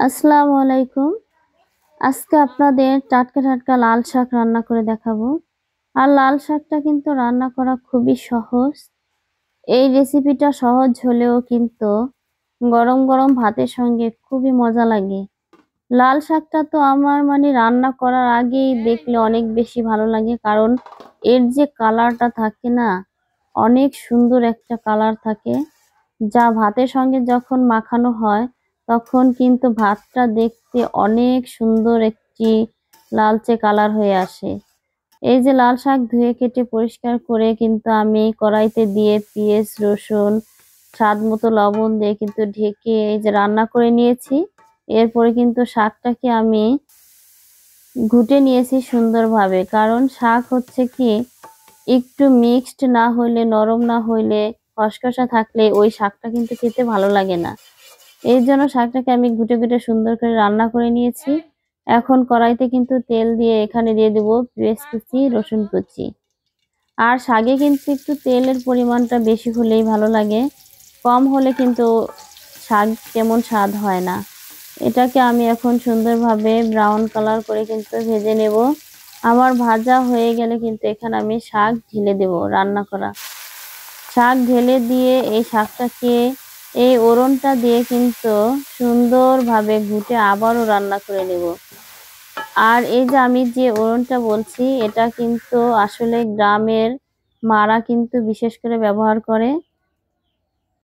আসসালামু আলাইকুম। আজকে আপনাদের টাটকা টাটকা লাল শাক রান্না করে দেখাবো। আর লাল শাকটা কিন্তু রান্না করা খুবই সহজ। এই রেসিপিটা সহজ হলেও কিন্তু গরম গরম ভাতের সঙ্গে খুবই মজা লাগে। লাল শাকটা তো আমার রান্না করার আগেই দেখলে অনেক বেশি ভালো লাগে, কারণ এর যে কালারটা থাকে না, অনেক সুন্দর একটা কালার থাকে, যা ভাতের সঙ্গে যখন মাখানো হয় তখন কিন্তু ভাতটা দেখতে অনেক সুন্দর একটি লালচে কালার হয়ে আসে। এই যে লাল শাক ধুয়ে কেটে পরিষ্কার করে কিন্তু আমি কড়াইতে দিয়ে পেঁয়াজ রসুন স্বাদ মতো লবণ দিয়ে কিন্তু ঢেকে এই যে রান্না করে নিয়েছি। এরপরে কিন্তু শাকটাকে আমি ঘুটে নিয়েছি সুন্দরভাবে, কারণ শাক হচ্ছে কি, একটু মিক্সড না হইলে, নরম না হইলে, খসখসা থাকলে ওই শাকটা কিন্তু খেতে ভালো লাগে না। এই জন্য শাকটাকে আমি ঘুটে ঘুটে সুন্দর করে রান্না করে নিয়েছি। এখন কড়াইতে কিন্তু তেল দিয়ে এখানে দিয়ে দেবো পেঁয়াজ কুচি রসুন কুচি। আর শাকে কিন্তু একটু তেলের পরিমাণটা বেশি হলেই ভালো লাগে, কম হলে কিন্তু শাক তেমন স্বাদ হয় না। এটাকে আমি এখন সুন্দরভাবে ব্রাউন কালার করে কিন্তু ভেজে নেব। আমার ভাজা হয়ে গেলে কিন্তু এখানে আমি শাক ঢেলে দেব। রান্না করা শাক ঢেলে দিয়ে এই শাকটাকে এই ওড়নটা দিয়ে কিন্তু সুন্দরভাবে ঘুটে আবারও রান্না করে নেব। আর এই যে আমি যে ওড়নটা বলছি, এটা কিন্তু আসলে গ্রামের মারা কিন্তু বিশেষ করে ব্যবহার করে।